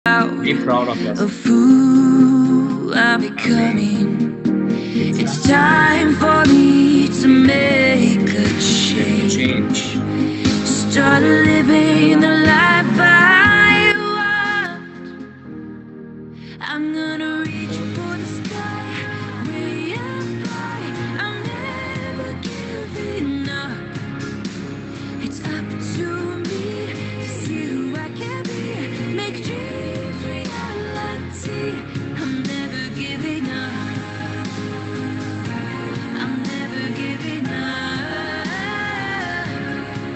Be proud of of yourself. who I'm becoming. It's time for me to make a Make a change. change. Start living the life I want. I'm gonna reach for the sky, way up high. I'm never giving up. It's up to me to see who I can be, make dreams reality. I'm never giving up. I'm never giving up.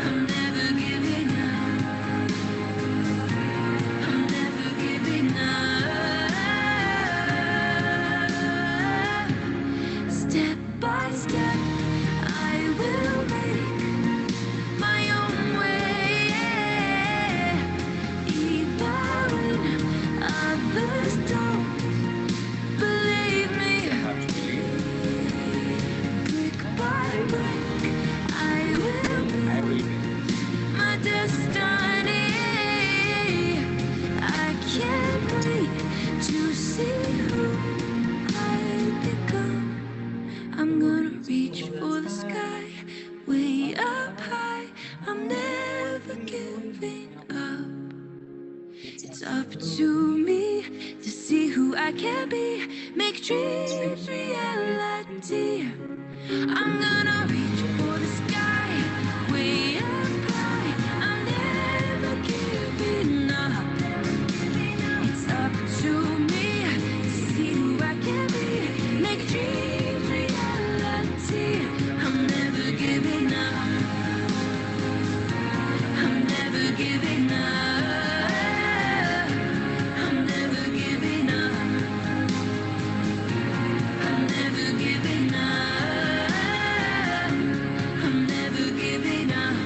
I'm never giving up. I'm never giving up. Step by step, I will make my own way. Even when others don't believe They have to believe. me. Brick by brick, I will I will build build. my destiny. I can't wait to see who I become. I'm gonna reach for the sky, way up high. I'm never giving up. It's up to me to see who I can be, make dreams reality. I'm gonna reach for the sky, way up high. I'm never giving up. It's up to me to see who I can be, make dreams reality. I'm never giving up. I'm never giving up. I'm never giving up. I'm never giving up. I'm never giving up.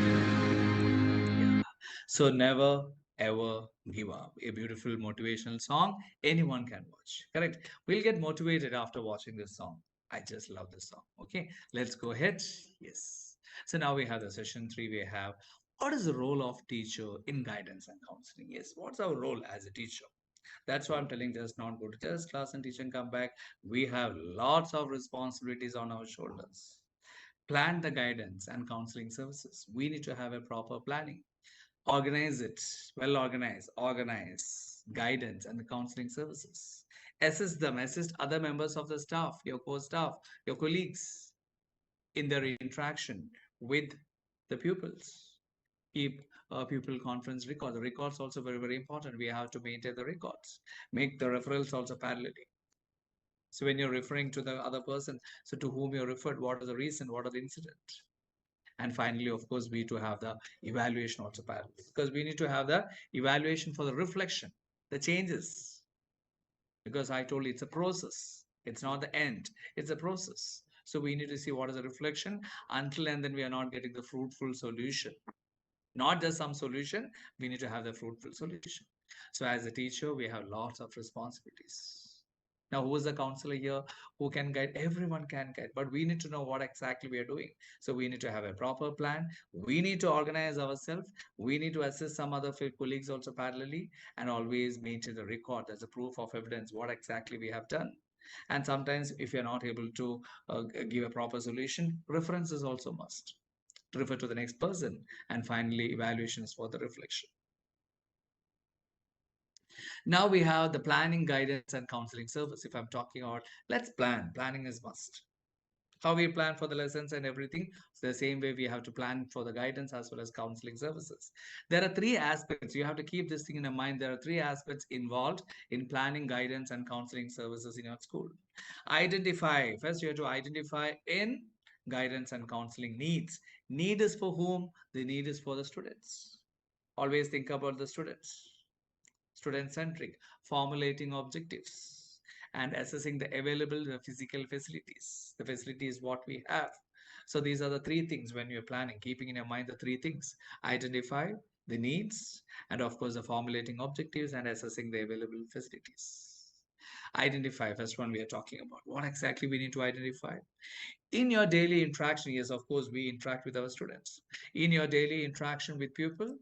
Yeah. So never ever give up. A beautiful motivational song anyone can watch. Correct. We'll get motivated after watching this song. I just love this song. Okay, let's go ahead. Yes. So now we have the session three. We have what is the role of teacher in guidance and counseling? Yes, what's our role as a teacher? That's why I'm telling just not go to just class and teach and come back. We have lots of responsibilities on our shoulders. Plan the guidance and counseling services. We need to have a proper planning. Organize it, well organize guidance and the counseling services. Assist them, assist other members of the staff, your co-staff, your colleagues in their interaction with the pupils. Keep pupil conference records. The records also very, very important. We have to maintain the records. Make the referrals also parallelly. So when you're referring to the other person, so to whom you're referred, what is the reason, what are the incident? And finally, of course, we to have the evaluation also parallel because we need to have the evaluation for the reflection, the changes. Because I told you it's a process, it's not the end, it's a process. So we need to see what is the reflection until and then we are not getting the fruitful solution. Not just some solution, we need to have the fruitful solution. So as a teacher, we have lots of responsibilities. Now, who is the counselor here? Who can guide? Everyone can guide, but we need to know what exactly we are doing. So we need to have a proper plan. We need to organize ourselves. We need to assist some other colleagues also parallelly, and always maintain the record as a proof of evidence what exactly we have done. And sometimes, if you're not able to give a proper solution, reference is also must refer to the next person, and finally evaluation is for the reflection. Now we have the planning guidance and counseling service. If I'm talking about, let's plan. Planning is must. How we plan for the lessons and everything, so the same way we have to plan for the guidance as well as counseling services. There are three aspects. You have to keep this thing in mind. There are three aspects involved in planning guidance and counseling services in your school. Identify, first you have to identify in guidance and counseling needs. Need is for whom? The need is for the students. Always think about the students. Student centric, formulating objectives, and assessing the available physical facilities. The facility is what we have. So these are the three things when you're planning, keeping in your mind the three things: identify the needs, and of course, the formulating objectives and assessing the available facilities. Identify, first one we are talking about. What exactly we need to identify? In your daily interaction, yes, of course, we interact with our students. In your daily interaction with people,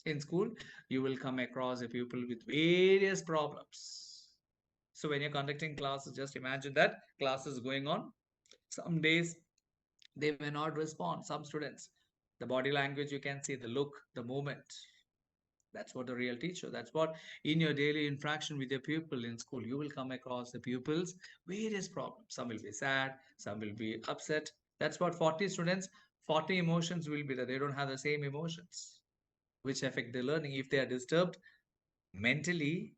In school, you will come across a pupil with various problems. So when you're conducting classes, just imagine that class is going on. Some days they may not respond. Some students, the body language, you can see the look, the movement. That's what a real teacher. That's what in your daily interaction with your pupil in school, you will come across the pupils various problems. Some will be sad, some will be upset. That's what 40 students, 40 emotions will be there. They don't have the same emotions, which affect their learning. If they are disturbed mentally,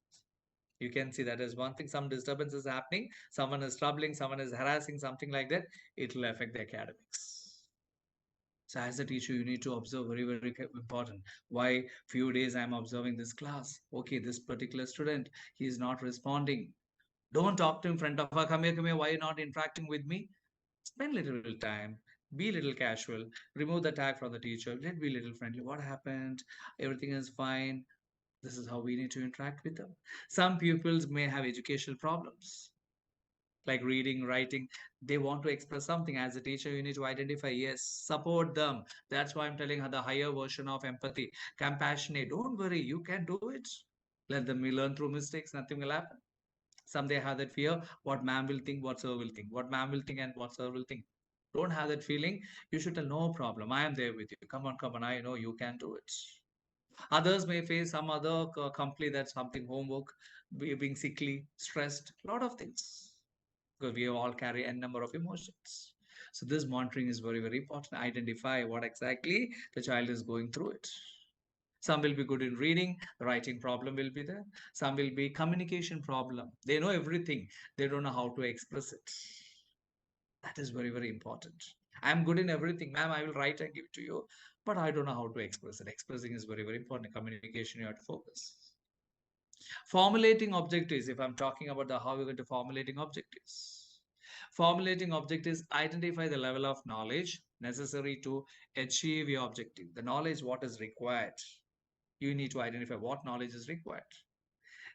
you can see that as one thing. Some disturbance is happening. Someone is troubling, someone is harassing, something like that. It will affect the academics. So as a teacher, you need to observe very, very important. Why few days I'm observing this class. Okay, this particular student, he is not responding. Don't talk to him in front of her. Come here. Why are you not interacting with me? Spend little time. Be little casual. Remove the tag from the teacher. Let be little friendly. What happened? Everything is fine. This is how we need to interact with them. Some pupils may have educational problems like reading, writing. They want to express something. As a teacher, you need to identify, yes, support them. That's why I'm telling her the higher version of empathy, compassionate. Don't worry, you can do it. Let them learn through mistakes, nothing will happen. Some they have that fear, what ma'am will think, what sir will think, what ma'am will think, and what sir will think. Don't have that feeling. You should tell, no problem, I am there with you. Come on, I know you can do it. Others may face some other complaint, that something homework, being sickly, stressed, a lot of things, because we all carry a number of emotions. So this monitoring is very, very important. Identify what exactly the child is going through it. Some will be good in reading, the writing problem will be there. Some will be communication problem. They know everything. They don't know how to express it. That is very, very important. I'm good in everything, ma'am. I will write and give to you, but I don't know how to express it. Expressing is very, very important. Communication, you have to focus. Formulating objectives. If I'm talking about the how we're going to formulating objectives. Formulating objectives, identify the level of knowledge necessary to achieve your objective. The knowledge, what is required. You need to identify what knowledge is required.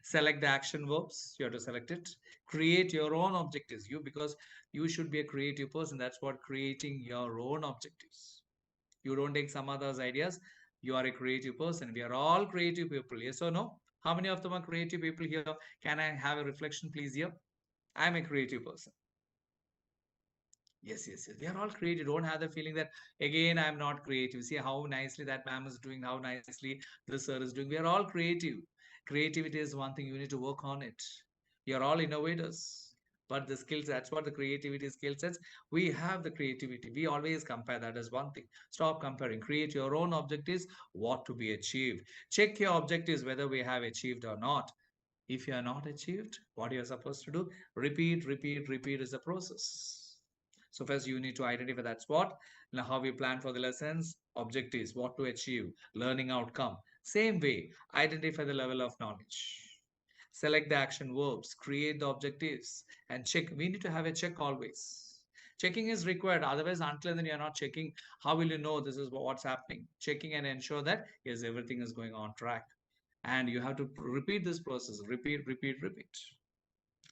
Select the action verbs. You have to select it. Create your own objectives. Because you should be a creative person. That's what creating your own objectives. You don't take some others' ideas. You are a creative person. We are all creative people. Yes or no? How many of them are creative people here? Can I have a reflection, please? Here, I'm a creative person. Yes, yes, yes. We are all creative. Don't have the feeling that again I'm not creative. See how nicely that ma'am is doing, how nicely this sir is doing. We are all creative. Creativity is one thing, you need to work on it. You're all innovators. But the skills, that's what the creativity skill sets. We have the creativity. We always compare. That is one thing. Stop comparing. Create your own objectives, what to be achieved. Check your objectives whether we have achieved or not. If you are not achieved, what you are supposed to do? Repeat, repeat, repeat is the process. So first you need to identify that's what. Now how we plan for the lessons, objectives, what to achieve, learning outcome. Same way, identify the level of knowledge. Select the action verbs, create the objectives, and check. We need to have a check always. Checking is required. Otherwise, until then you're not checking, how will you know this is what's happening? Checking and ensure that yes, everything is going on track. And you have to repeat this process. Repeat, repeat, repeat.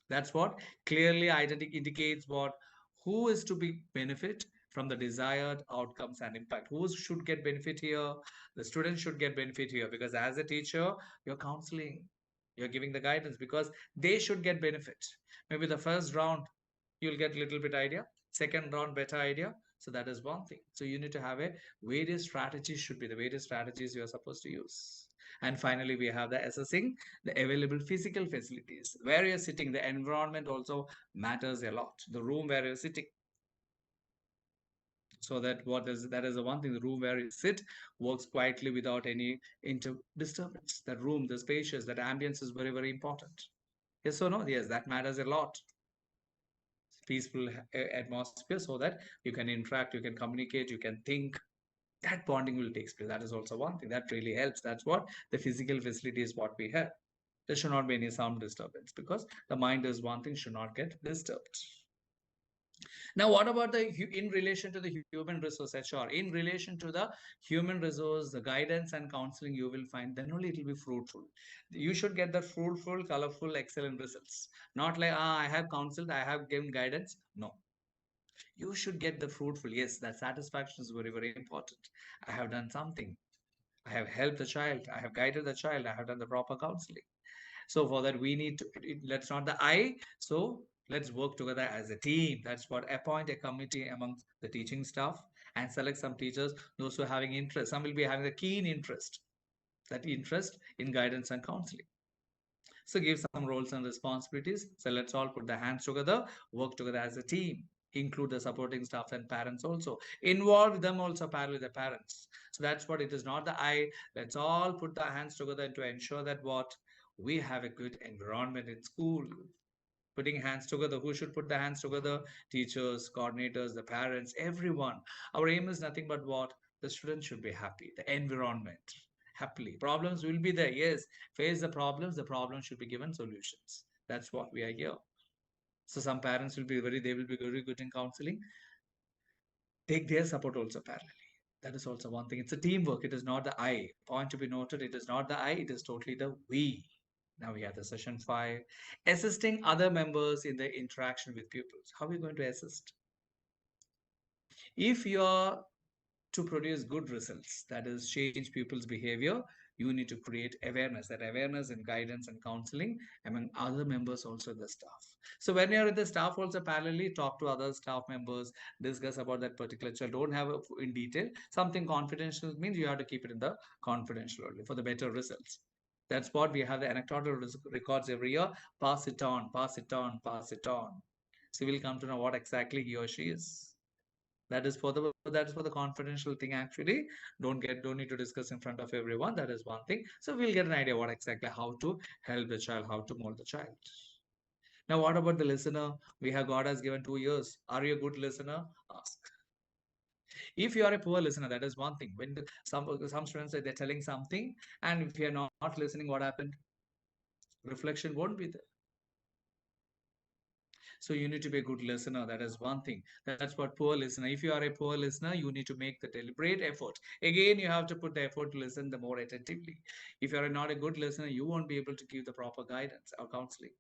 That's what clearly indicates what who is to be benefit from the desired outcomes and impact. Who should get benefit here? The student should get benefit here because as a teacher, you're counseling, you're giving the guidance because they should get benefit. Maybe the first round you'll get a little bit idea, second round better idea. So that is one thing. So you need to have a various strategies should be the various strategies you are supposed to use. And finally, we have the assessing the available physical facilities. Where you're sitting, the environment also matters a lot. The room where you're sitting. So that is the one thing. The room where you sit works quietly without any disturbance. That room, the spacious, that ambience is very, very important. Yes or no? Yes, that matters a lot. Peaceful atmosphere so that you can interact, you can communicate, you can think. That bonding will take place. That is also one thing that really helps. That's what the physical facility is what we have. There should not be any sound disturbance because the mind is one thing should not get disturbed. Now, what about in relation to the human resource HR? In relation to the human resource, the guidance and counseling you will find, then only it will be fruitful. You should get the fruitful, colorful, excellent results. Not like, I have counseled, I have given guidance. No, you should get the fruitful. Yes, that satisfaction is very, very important. I have done something. I have helped the child, I have guided the child, I have done the proper counseling. So for that, we need to, let's not the I. So let's work together as a team. That's what, appoint a committee among the teaching staff and select some teachers, those who are having interest. Some will be having a keen interest, that interest in guidance and counseling. So give some roles and responsibilities. So let's all put the hands together, work together as a team. Include the supporting staff and parents also. Involve them also parallel with the parents. So that's what it is, not the I. Let's all put the hands together to ensure that what we have a good environment in school. Putting hands together. Who should put the hands together? Teachers, coordinators, the parents, everyone. Our aim is nothing but what? The students should be happy. The environment happily. Problems will be there. Yes, face the problems. The problems should be given solutions. That's what we are here. So some parents will be they will be very good in counseling. Take their support also parallelly. That is also one thing. It's a teamwork. It is not the I. Point to be noted. It is not the I. It is totally the we. Now we have the session 5. Assisting other members in their interaction with pupils. How are we going to assist? If you are to produce good results, that is change people's behavior, you need to create awareness, that awareness and guidance and counseling among other members also in the staff. So when you're in the staff also, parallelly talk to other staff members, discuss about that particular child. Don't have it in detail. Something confidential means you have to keep it in the confidential only for the better results. That's what we have, the anecdotal records every year. Pass it on, pass it on, pass it on. So we'll come to know what exactly he or she is. That is for the confidential thing actually. Don't need to discuss in front of everyone. That is one thing. So we'll get an idea what exactly how to help the child, how to mold the child. Now what about the listener? We have, God has given 2 years. Are you a good listener? Ask. If you are a poor listener, that is one thing. When some students say they're telling something, and if you're not listening, what happened? Reflection won't be there. So you need to be a good listener. That is one thing. That's what poor listener. If you are a poor listener, you need to make the deliberate effort. Again, you have to put the effort to listen the more attentively. If you are not a good listener, you won't be able to give the proper guidance or counseling.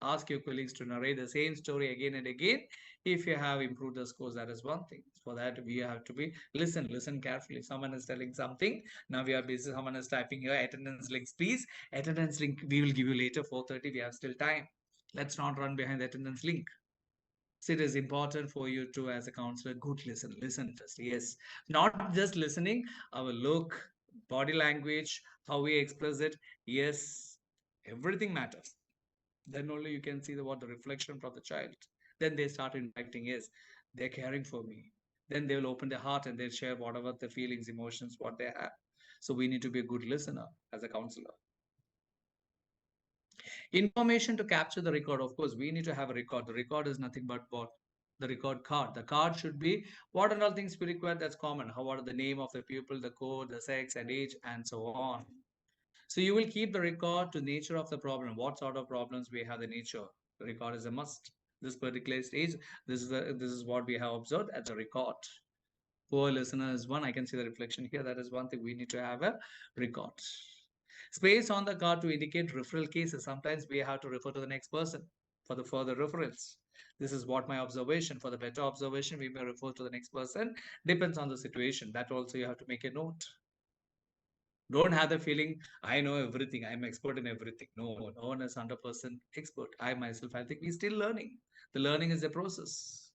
Ask your colleagues to narrate the same story again and again. If you have improved the scores, that is one thing. For that, we have to be listen carefully. Someone is telling something. Now we are busy. Someone is typing here attendance links, please. Attendance link we will give you later 4:30. We have still time. Let's not run behind the attendance link. So it is important for you to, as a counselor, good listen first. Yes, not just listening, our look, body language, how we express it. Yes, everything matters. Then only you can see what the reflection from the child. Then they start interacting. Yes, they're caring for me. Then they will open their heart and they'll share whatever the feelings, emotions, what they have. So we need to be a good listener as a counselor. Information to capture the record. Of course, we need to have a record. The record is nothing but what? The record card. The card should be what and all things we require. That's common. How what are the name of the pupil, the code, the sex and age, and so on. So you will keep the record to nature of the problem. What sort of problems we have the nature. The record is a must. This particular stage, this is what we have observed at the record. Poor listener is one. I can see the reflection here. That is one thing we need to have a record. Space on the card to indicate referral cases. Sometimes we have to refer to the next person for the further referrals. This is what my observation. For the better observation, we may refer to the next person. Depends on the situation. That also you have to make a note. Don't have the feeling, I know everything. I'm expert in everything. No, no one is 100% expert. I myself, I think we're still learning. The learning is a process.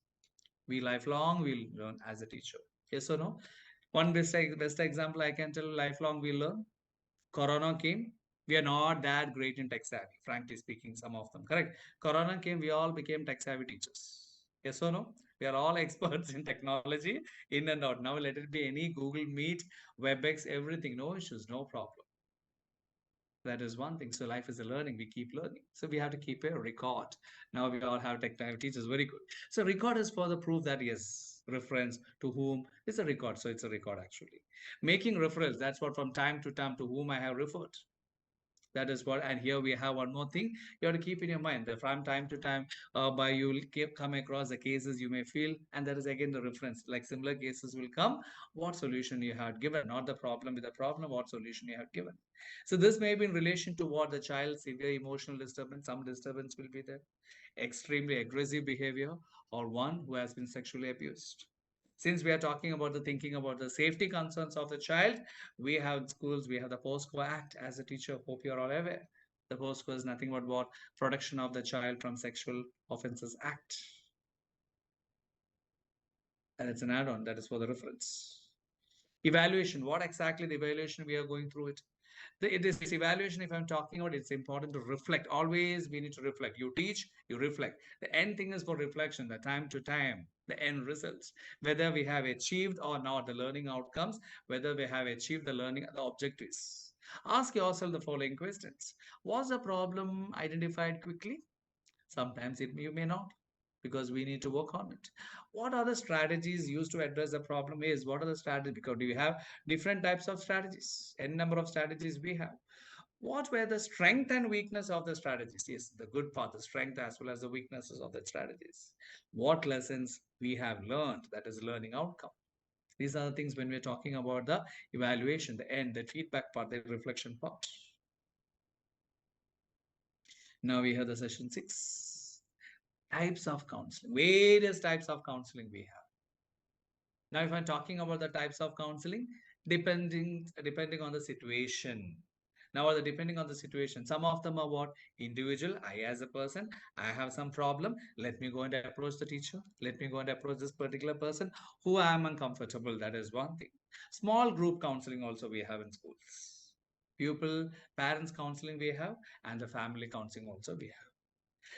We lifelong will learn as a teacher. Yes or no? One best example I can tell, lifelong we learn. Corona came, we are not that great in tech savvy, frankly speaking, some of them. Correct. Corona came, we all became tech savvy teachers. Yes or no? We are all experts in technology, in and out. Now let it be any Google Meet, WebEx, everything. No issues, no problem. That is one thing. So life is a learning. We keep learning. So we have to keep a record. Now we all have tech teachers. Very good. So record is for the proof that yes, reference to whom is a record. So it's a record actually. Making reference. That's what from time to time to whom I have referred. That is what, and here we have one more thing you have to keep in your mind that from time to time, by you will keep come across the cases you may feel, and that is again the reference. Like similar cases will come, what solution you have given, not the problem with the problem, what solution you have given. So this may be in relation to what the child's severe emotional disturbance, some disturbance will be there, extremely aggressive behavior, or one who has been sexually abused. Since we are talking about the thinking about the safety concerns of the child, we have schools, we have the POSCO Act. As a teacher, hope you are all aware. The POSCO is nothing but what? Protection of the Child from Sexual Offences Act. And it's an add-on that is for the reference. Evaluation. What exactly the evaluation we are going through it? This evaluation, if I'm talking about, it's important to reflect. Always we need to reflect. You teach, you reflect. The end thing is for reflection, the time to time, the end results, whether we have achieved or not the learning outcomes, whether we have achieved the learning the objectives. Ask yourself the following questions. Was the problem identified quickly? Sometimes you may not, because we need to work on it. What are the strategies used to address the problem is what are the strategies? Because we have different types of strategies, n number of strategies we have. What were the strength and weakness of the strategies? Yes, the good part, the strength as well as the weaknesses of the strategies. What lessons we have learned, that is learning outcome. These are the things when we're talking about the evaluation, the end, the feedback part, the reflection part. Now we have the session 6. Types of counseling, various types of counseling we have. Now, if I'm talking about the types of counseling, depending on the situation. Now, depending on the situation, some of them are what? Individual. I, as a person, I have some problem. Let me go and approach the teacher. Let me go and approach this particular person who I am uncomfortable. That is one thing. Small group counseling also we have in schools. Pupil, parents counseling we have, and the family counseling also we have.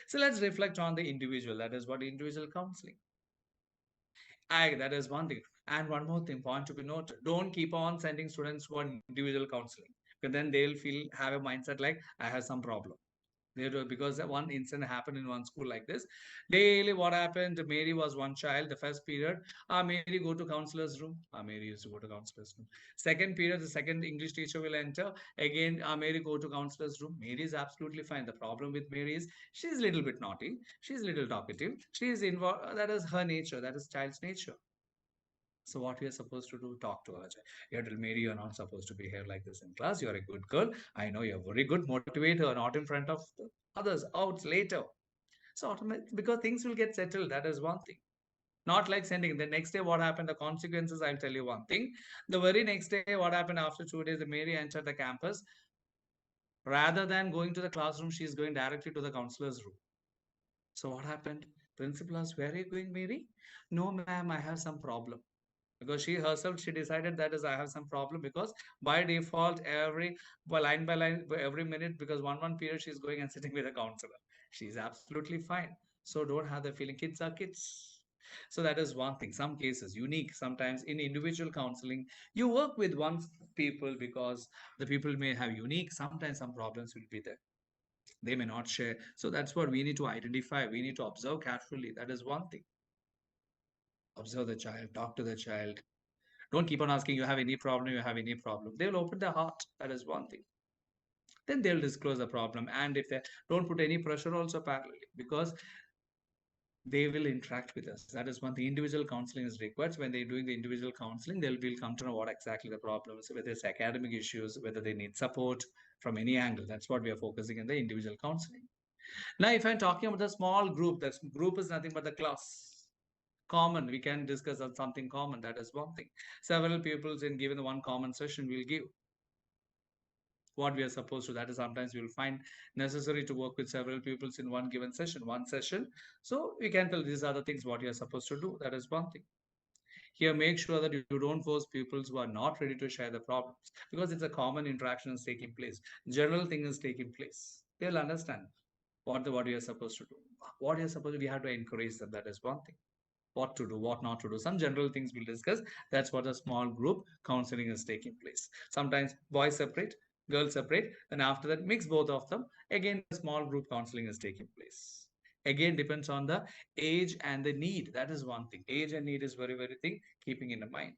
So let's reflect on the individual. That is what individual counseling. That is one thing. And one more thing, point to be noted. Don't keep on sending students for individual counseling. Because then they'll have a mindset like, I have some problem. Because one incident happened in one school like this. Daily, what happened? Mary was one child. The first period, Mary go to counselor's room. Mary used to go to counselor's room. Second period, the second English teacher will enter. Again, Mary go to counselor's room. Mary is absolutely fine. The problem with Mary is she's a little bit naughty. She's a little talkative. She's involved. That is her nature. That is child's nature. So what we are supposed to do? Talk to her. You tell Mary, you're not supposed to behave like this in class. You're a good girl. I know you're very good. Motivate her, not in front of the others. Out later. So automatically, because things will get settled. That is one thing. Not like sending. The next day, what happened? The consequences. I'll tell you one thing. The very next day, what happened after 2 days? The Mary entered the campus. Rather than going to the classroom, she's going directly to the counselor's room. So what happened? Principal asked, where are you going, Mary? No, ma'am, I have some problem. Because she herself, she decided that is I have some problem, because by default line by line every minute, because one period she's going and sitting with a counselor, she's absolutely fine. So don't have the feeling, kids are kids. So that is one thing. Some cases unique. Sometimes in individual counseling you work with one people because the people may have unique, sometimes some problems will be there, they may not share. So that's what we need to identify, we need to observe carefully. That is one thing. Observe the child, talk to the child. Don't keep on asking, you have any problem, you have any problem. They will open their heart. That is one thing. Then they'll disclose the problem. And if they don't put any pressure also parallelly, because they will interact with us. That is one thing. Individual counseling is required. So when they're doing the individual counseling, they'll be come to know what exactly the problem is, whether it's academic issues, whether they need support from any angle. That's what we are focusing in the individual counseling. Now, if I'm talking about the small group, that group is nothing but the class. Common, we can discuss on something common. That is one thing. Several pupils in given one common session will give what we are supposed to. That is sometimes we will find necessary to work with several pupils in one given session, one session. So we can tell these are the things what you are supposed to do. That is one thing. Here, make sure that you don't force pupils who are not ready to share the problems, because it's a common interaction is taking place. General thing is taking place. They'll understand what you are supposed to do. What you're supposed to, we have to encourage them. That is one thing. What to do, what not to do. Some general things we'll discuss. That's what a small group counseling is taking place. Sometimes boys separate, girls separate, and after that mix both of them. Again, a small group counseling is taking place. Again, depends on the age and the need. That is one thing. Age and need is very, very thing, keeping in mind.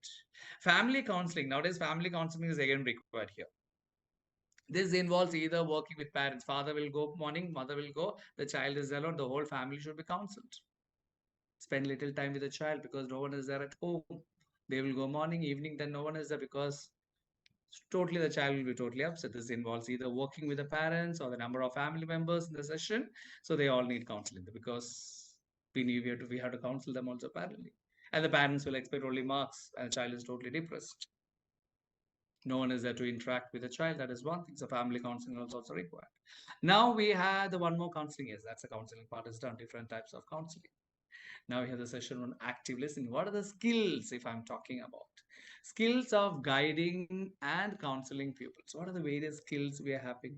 Family counseling. Nowadays, family counseling is again required here. This involves either working with parents. Father will go morning, mother will go, the child is alone, the whole family should be counseled. Spend little time with the child because no one is there at home. They will go morning, evening, then no one is there because totally the child will be totally upset. This involves either working with the parents or the number of family members in the session. So they all need counseling because we have to counsel them also parallelly. And the parents will expect only marks, and the child is totally depressed. No one is there to interact with the child. That is one thing. So family counseling is also required. Now we have the one more counseling. Yes, that's the counseling part is done. Different types of counseling. Now we have the session on active listening. What are the skills if I'm talking about? Skills of guiding and counseling pupils. What are the various skills we are having?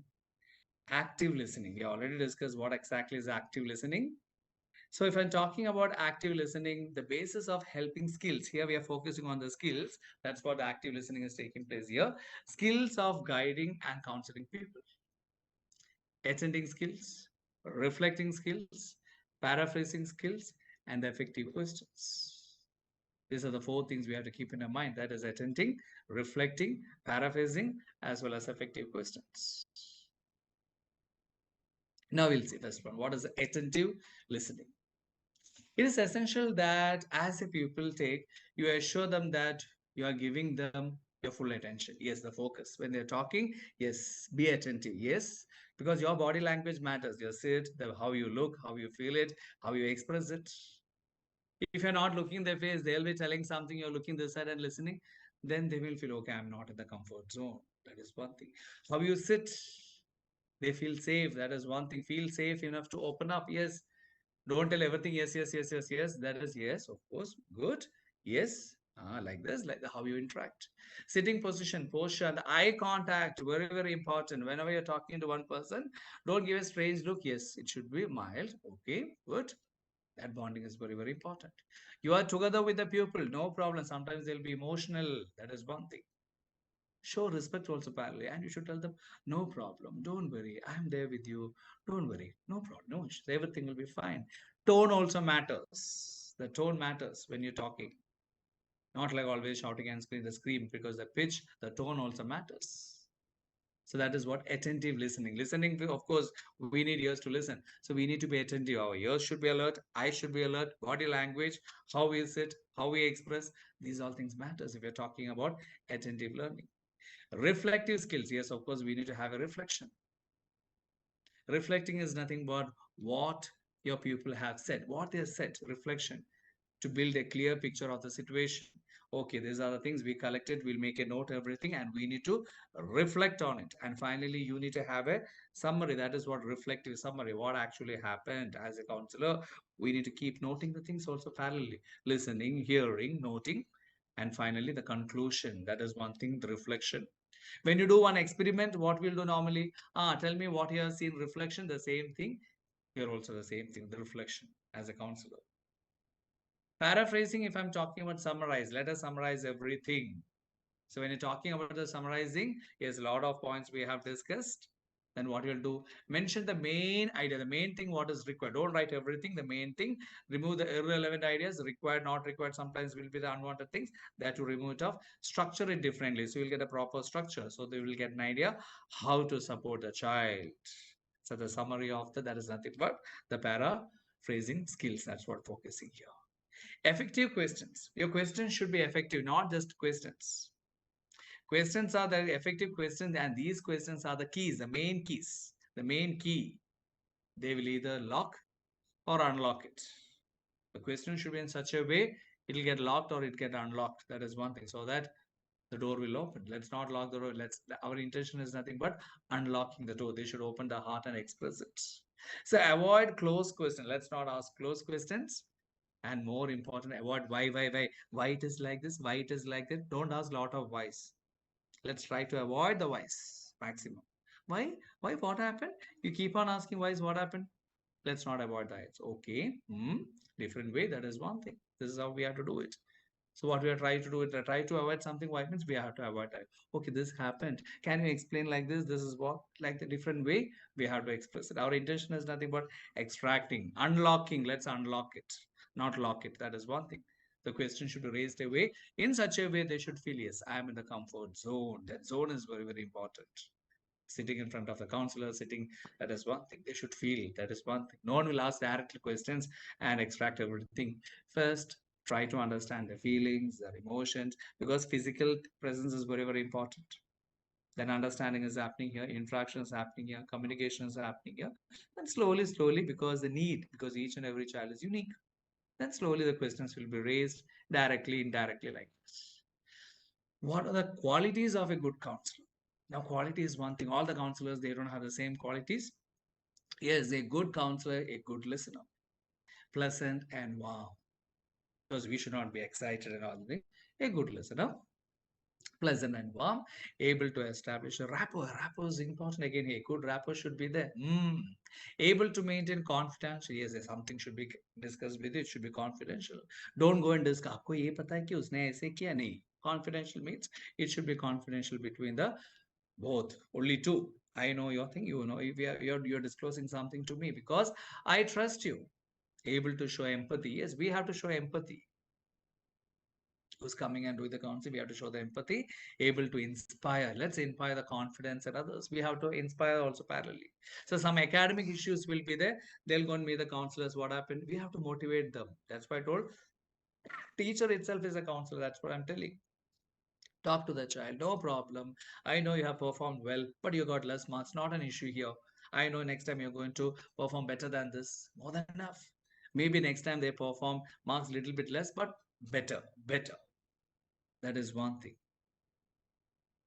Active listening. We already discussed what exactly is active listening. So if I'm talking about active listening, the basis of helping skills, here we are focusing on the skills. That's what active listening is taking place here. Skills of guiding and counseling people. Attending skills, reflecting skills, paraphrasing skills, and the effective questions. These are the four things we have to keep in our mind. That is attending, reflecting, paraphrasing, as well as effective questions. Now we'll see this one. What is attentive listening? It is essential that as a pupil take, you assure them that you are giving them your full attention. Yes, the focus. When they're talking, yes, be attentive. Yes, because your body language matters. Your sit, how you look, how you feel it, how you express it. If you're not looking their face, they'll be telling something, you're looking this side and listening, then they will feel, okay, I'm not in the comfort zone. That is one thing. How you sit, they feel safe. That is one thing. Feel safe enough to open up. Yes, don't tell everything yes, yes, yes, yes, yes. That is yes, of course. Good. Yes. Like this, like how you interact. Sitting position, posture, and eye contact, very, very important. Whenever you're talking to one person, don't give a strange look. Yes, it should be mild. Okay, good. That bonding is very, very important. You are together with the pupil, no problem. Sometimes they'll be emotional. That is one thing. Show respect also parallelly, and you should tell them, no problem, don't worry, I'm there with you, don't worry, no problem, no issues, everything will be fine. Tone also matters. The tone matters when you're talking, not like always shouting and scream, because the pitch, the tone also matters. So that is what attentive listening. Listening, of course, we need ears to listen. So we need to be attentive. Our ears should be alert, eyes should be alert, body language, how we sit, how we express. These all things matters if you're talking about attentive learning. Reflective skills. Yes, of course, we need to have a reflection. Reflecting is nothing but what your pupil have said, what they have said, reflection, to build a clear picture of the situation. Okay, these are the things we collected. We'll make a note of everything and we need to reflect on it. And finally, you need to have a summary. That is what reflective summary, what actually happened as a counselor. We need to keep noting the things also parallelly, listening, hearing, noting. And finally, the conclusion. That is one thing, the reflection. When you do one experiment, what we'll do normally, tell me what you have seen, reflection, the same thing. Here also the same thing, the reflection as a counselor. Paraphrasing, if I'm talking about summarize, let us summarize everything. So when you're talking about the summarizing, yes, a lot of points we have discussed. Then what you'll do, mention the main idea, the main thing what is required. Don't write everything, the main thing. Remove the irrelevant ideas, required, not required. Sometimes will be the unwanted things that to remove it off. Structure it differently. So you'll get a proper structure. So they will get an idea how to support the child. So the summary of that is nothing but the paraphrasing skills. That's what focusing here. Effective questions. Your questions should be effective, not just questions. Questions are the effective questions, and these questions are the keys, the main keys, the main key. They will either lock or unlock it. The question should be in such a way it will get locked or it get unlocked. That is one thing, so that the door will open. Let's not lock the door. Our intention is nothing but unlocking the door. They should open the heart and express it. So avoid closed questions. Let's not ask closed questions. And more important, avoid why it is like this, why it is like that. Don't ask a lot of whys. Let's try to avoid the whys maximum. Why? Why? What happened? You keep on asking whys, what happened? Let's not avoid that. It's okay. Different way. That is one thing. This is how we have to do it. So what we are trying to do is try to avoid something. Why means we have to avoid that. Okay, this happened. Can you explain like this? This is what, like the different way we have to express it. Our intention is nothing but extracting, unlocking. Let's unlock it, not lock it. That is one thing. The question should be raised away in such a way they should feel, yes, I am in the comfort zone. That zone is very, very important. Sitting in front of the counselor, sitting, that is one thing. They should feel, that is one thing. No one will ask directly questions and extract everything. First, try to understand their feelings, their emotions, because physical presence is very, very important. Then understanding is happening here, interaction is happening here, communication is happening here. And slowly, because the need, because each and every child is unique. Then slowly the questions will be raised directly, indirectly, like this. What are the qualities of a good counselor? Now, quality is one thing. All the counselors, they don't have the same qualities. Yes, a good counselor, a good listener, pleasant and warm, because we should not be excited and all the thing. A good listener, pleasant and warm, able to establish a rapport. Rapport is important again. A good rapport should be there. Able to maintain confidence. Yes, yes, something should be discussed with you. It should be confidential. Don't go and discuss. आपको ये पता है कि उसने ऐसे किया नहीं. Confidential means it should be confidential between the both. Only two. I know your thing. You know if you're disclosing something to me because I trust you. Able to show empathy. Yes, we have to show empathy. Who's coming and doing the counseling, we have to show the empathy, able to inspire. Let's inspire the confidence in others. We have to inspire also parallelly. So some academic issues will be there. They'll go and meet the counselors. What happened? We have to motivate them. That's why I told teacher itself is a counselor. That's what I'm telling. Talk to the child. No problem. I know you have performed well, but you got less marks. Not an issue here. I know next time you're going to perform better than this. More than enough. Maybe next time they perform marks little bit less, but better, better. That is one thing.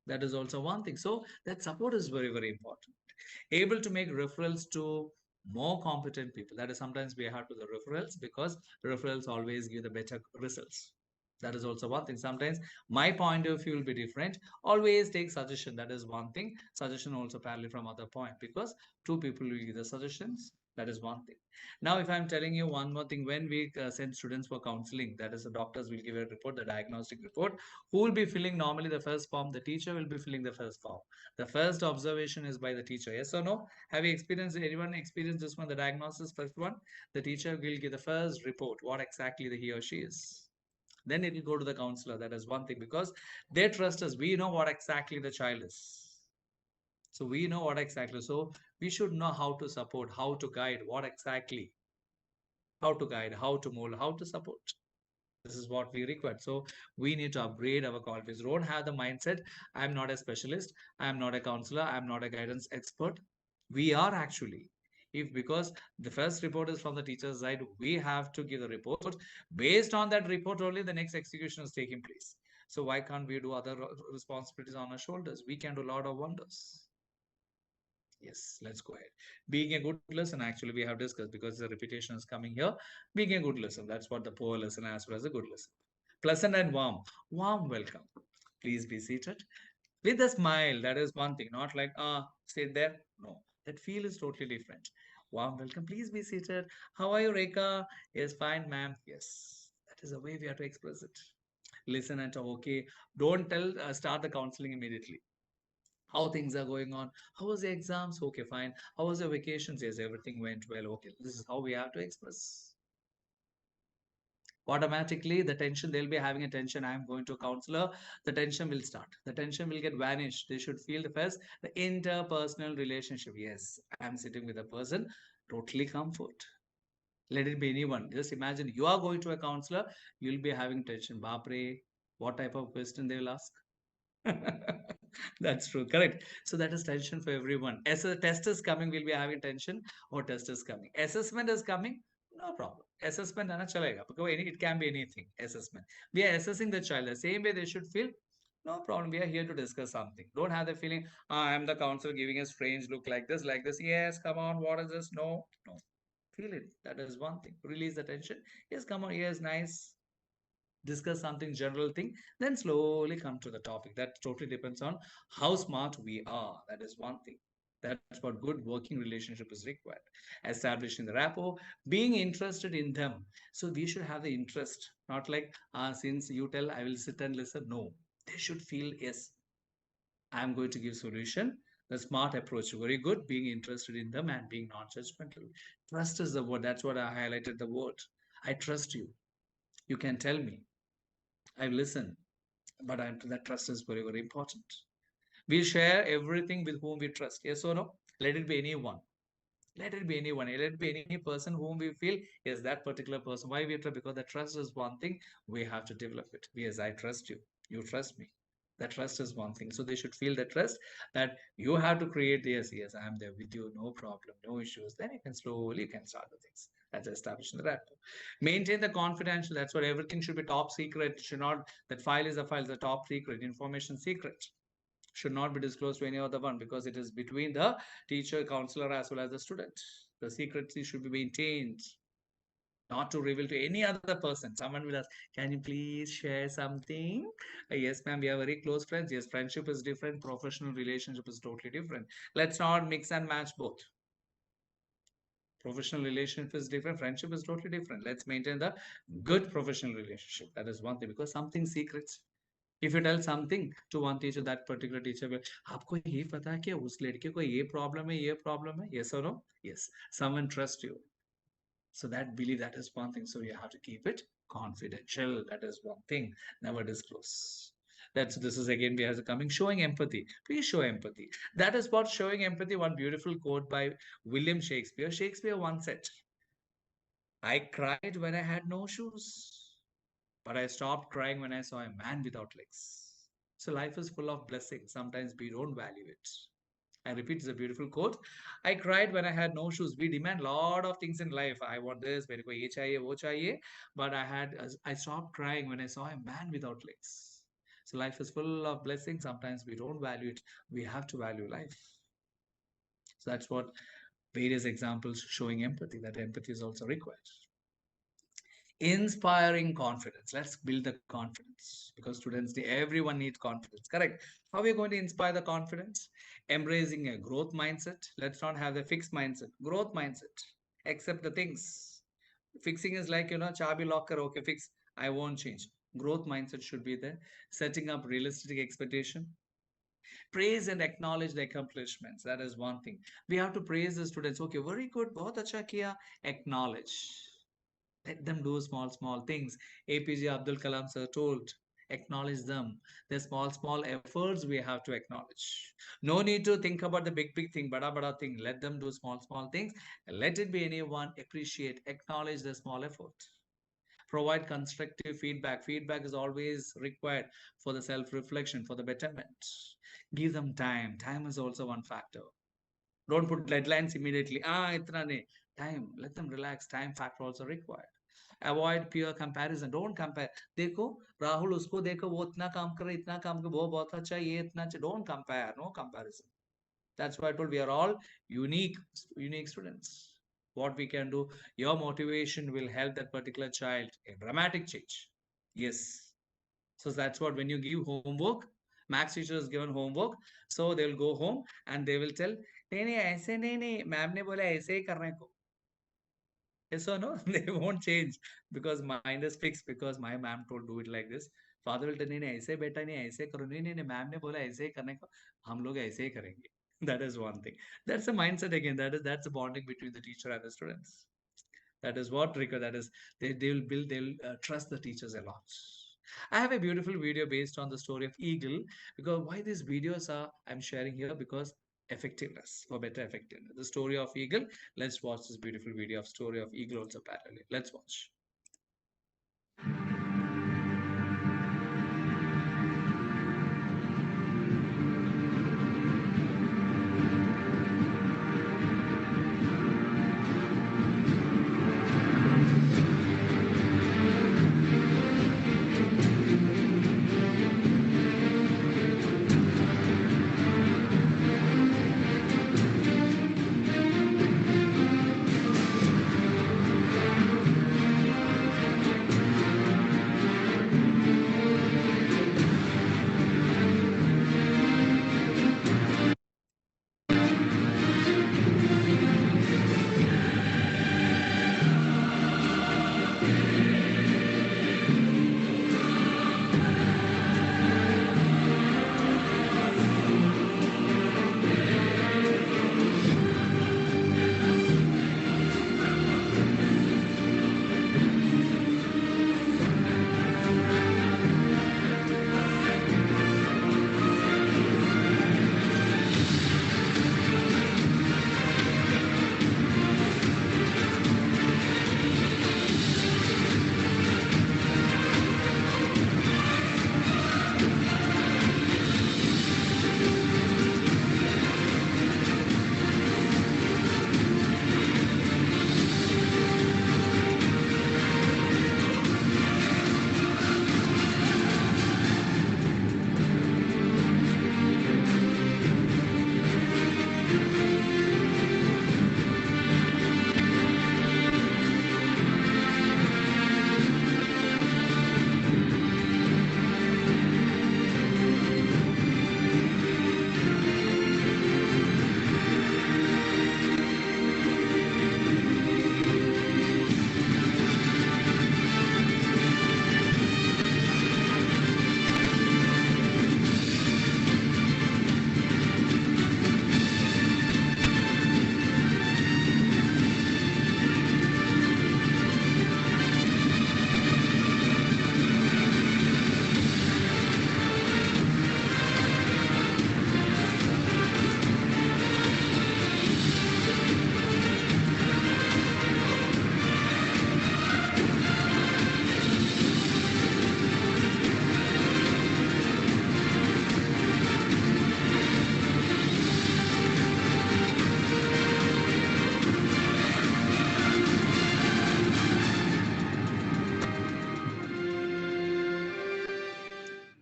That is also one thing. So that support is very, very important. Able to make referrals to more competent people. That is sometimes we have to the referrals because referrals always give the better results. That is also one thing. Sometimes my point of view will be different. Always take suggestion. That is one thing. Suggestion also parallel from other point because two people will give the suggestions. That is one thing. Now, if I'm telling you one more thing, when we send students for counseling, that is the doctors will give a report, the diagnostic report. Who will be filling normally the first form? The teacher will be filling the first form. The first observation is by the teacher. Yes or no? Have you experienced, anyone experienced this one, the diagnosis first one? The teacher will give the first report, what exactly the he or she is. Then it will go to the counselor. That is one thing because they trust us. We know what exactly the child is. So we know what exactly. So we should know how to support, how to guide, what exactly, how to guide, how to mold, how to support. This is what we require. So we need to upgrade our qualities. Don't have the mindset, I'm not a specialist, I'm not a counselor, I'm not a guidance expert. We are actually. If because the first report is from the teacher's side, we have to give the report. Based on that report only, the next execution is taking place. So why can't we do other responsibilities on our shoulders? We can do a lot of wonders. Yes, let's go ahead. Being a good lesson, actually, we have discussed because the repetition is coming here. Being a good lesson, that's what the poor lesson as well as a good lesson. Pleasant and warm. Warm welcome. Please be seated. With a smile, that is one thing. Not like, sit there. No, that feel is totally different. Warm welcome. Please be seated. How are you, Rekha? Yes, fine, ma'am. Yes, that is the way we have to express it. Listen and talk. Okay. Don't start the counseling immediately. How things are going on? How was the exams? Okay, fine. How was the vacations? Yes, everything went well. Okay, this is how we have to express. Automatically, the tension, they'll be having a tension. I'm going to a counselor. The tension will start. The tension will get vanished. They should feel the first, the interpersonal relationship. Yes, I'm sitting with a person, totally comfort. Let it be anyone. Just imagine you are going to a counselor, you'll be having tension. Bapre, what type of question they will ask? That's true, correct. So that is tension for everyone. As a test is coming, we'll be having tension. Or test is coming. Assessment is coming, no problem. Assessment is chalega because it can be anything. Assessment. We are assessing the child the same way they should feel. No problem. We are here to discuss something. Don't have the feeling, I am the counselor giving a strange look like this, like this. Yes, come on. What is this? No, no. Feel it. That is one thing. Release the tension. Yes, come on. Yes, nice, discuss something general thing, then slowly come to the topic. That totally depends on how smart we are. That is one thing. That's what good working relationship is required. Establishing the rapport, being interested in them. So we should have the interest, not like since you tell I will sit and listen. No, they should feel, yes, I'm going to give solution. The smart approach, very good. Being interested in them and being non-judgmental. Trust is the word. That's what I highlighted the word. I trust you. You can tell me, I listen, but that trust is very, very important. We share everything with whom we trust. Yes or no? Let it be anyone. Let it be anyone. Let it be any person whom we feel is that particular person. Why we trust? Because the trust is one thing. We have to develop it. Yes, I trust you. You trust me. That trust is one thing. So they should feel the trust that you have to create. Yes, yes, I am there with you. No problem, no issues. Then you can slowly you can start the things. That's establishing the rapport. Maintain the confidential. That's what everything should be top secret. Should not, that file is a file, the top secret, information secret. Should not be disclosed to any other one because it is between the teacher, counselor, as well as the student. The secrecy should be maintained, not to reveal to any other person. Someone will ask, can you please share something? Yes, ma'am, we are very close friends. Yes, friendship is different. Professional relationship is totally different. Let's not mix and match both. Professional relationship is different. Friendship is totally different. Let's maintain the good professional relationship. That is one thing, because something secrets. If you tell something to one teacher, that particular teacher will, आपको ये पता है कि उस लड़के को ये problem है, yes or no? Yes. Someone trusts you. So that belief, that is one thing. So you have to keep it confidential. That is one thing. Never disclose. This is again we have coming showing empathy. Please show empathy. That is what showing empathy. One beautiful quote by William Shakespeare. Shakespeare once said, "I cried when I had no shoes, but I stopped crying when I saw a man without legs." So life is full of blessings. Sometimes we don't value it. I repeat, it's a beautiful quote. I cried when I had no shoes. We demand a lot of things in life. I want this, मेरे को ये चाहिए, वो चाहिए. But I stopped crying when I saw a man without legs. So life is full of blessings. Sometimes we don't value it. We have to value life. So that's what various examples showing empathy, that empathy is also required. Inspiring confidence. Let's build the confidence, because students, everyone needs confidence. Correct. How are we going to inspire the confidence? Embracing a growth mindset. Let's not have the fixed mindset. Growth mindset. Accept the things. Fixing is like, chabi locker, okay, fix. I won't change. Growth mindset should be there. Setting up realistic expectation. Praise and acknowledge the accomplishments. That is one thing. We have to praise the students. Okay, very good. Bahut acha kiya. Acknowledge. Let them do small things. APJ Abdul Kalam sir told, acknowledge them. The small efforts we have to acknowledge. No need to think about the big thing, bada thing. Let them do small things. Let it be anyone. Appreciate, acknowledge the small effort. Provide constructive feedback. Feedback is always required for the self-reflection, for the betterment. Give them time. Time is also one factor. Don't put deadlines immediately. Itna nahi. Time. Let them relax. Time factor also required. Avoid peer comparison. Don't compare. देखो राहुल उसको देखो वो इतना काम कर रहा है इतना काम कर वो बहुत अच्छा ये इतना अच्छा. Don't compare. No comparison. That's why I told we are all unique students. What we can do, your motivation will help that particular child a dramatic change. Yes. So that's what, when you give homework, max teacher is given homework, so they will go home and they will tell, नहीं ऐसे नहीं ma'am ने बोला ऐसे ही करने को. Yes or no? They won't change because mind is fixed, because my ma'am told do it like this. Father will tell, नहीं ऐसे बेटा नहीं ऐसे करो, नहीं मैम ने बोला ऐसे ही करने को, हम लोग ऐसे ही करेंगे. That is one thing. That's a mindset again. That's a bonding between the teacher and the students. That is what Rico. That is they'll trust the teachers a lot. I have a beautiful video based on the story of eagle, because why these videos are I'm sharing here, because effectiveness, for better effectiveness. The story of eagle. Let's watch this beautiful video of story of eagle also parallel. Let's watch.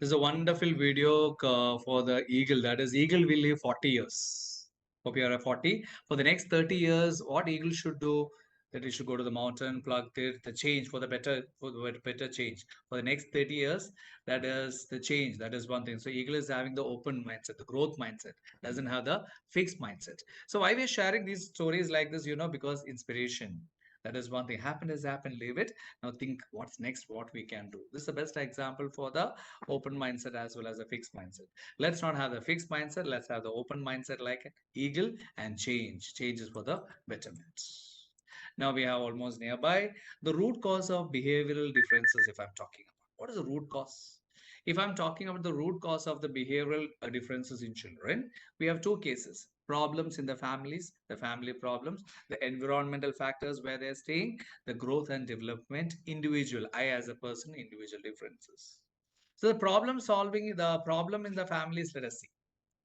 There's a wonderful video for the eagle. That is, eagle will live 40 years. Hope you are at 40. For the next 30 years, what eagle should do? That it should go to the mountain, plug the change for the better change. For the next 30 years, that is the change. That is one thing. So eagle is having the open mindset, the growth mindset, doesn't have the fixed mindset. So why we're sharing these stories like this, because inspiration. That is one thing. Happen has happened, leave it. Now think what's next, what we can do. This is the best example for the open mindset as well as a fixed mindset. Let's not have the fixed mindset. Let's have the open mindset like an eagle and change. Change is for the betterment. Now we have almost nearby the root cause of behavioral differences. If I'm talking about what is the root cause? If I'm talking about the root cause of the behavioral differences in children, we have two cases: problems in the families, the family problems, the environmental factors where they're staying, the growth and development, individual, I as a person, individual differences. So the problem in the families, let us see.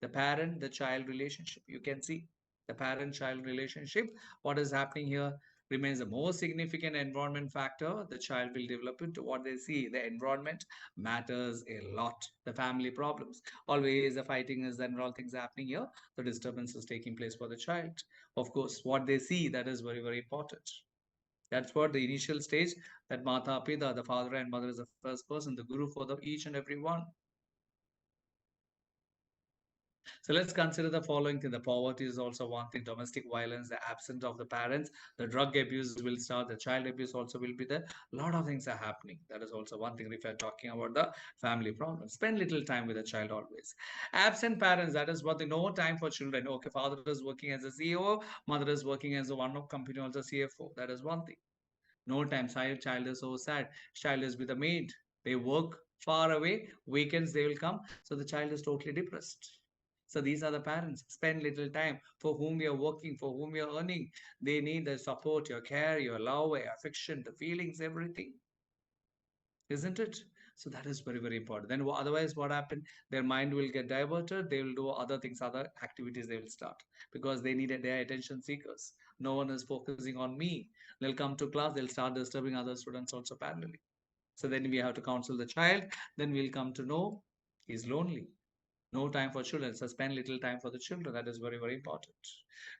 The parent, the child relationship. You can see the parent-child relationship. What is happening here remains the most significant environment factor. The child will develop into what they see. The environment matters a lot. The family problems. Always the fighting is and all things happening here. The disturbance is taking place for the child. Of course, what they see, that is very, very important. That's what the initial stage, that Mata Pita, the father and mother, is the first person, the guru for each and every one. So let's consider the following thing. The poverty is also one thing, domestic violence, the absence of the parents, the drug abuse will start, the child abuse also will be there. A lot of things are happening. That is also one thing if you're talking about the family problems. Spend little time with the child always. Absent parents, that is what they no time for children. Okay, father is working as a CEO, mother is working as a one of company also CFO. That is one thing. No time. Child is so sad. Child is with a maid. They work far away. Weekends they will come. So the child is totally depressed. So these are the parents. Spend little time for whom you are working, for whom you are earning. They need the support, your care, your love, your affection, the feelings, everything. Isn't it? So that is very, very important. Then otherwise, what happened? Their mind will get diverted. They will do other things, other activities they will start because they need their attention seekers. No one is focusing on me. They'll come to class. They'll start disturbing other students also parallelly. So then we have to counsel the child. Then we'll come to know he's lonely. No time for children. So spend little time for the children. That is very, very important.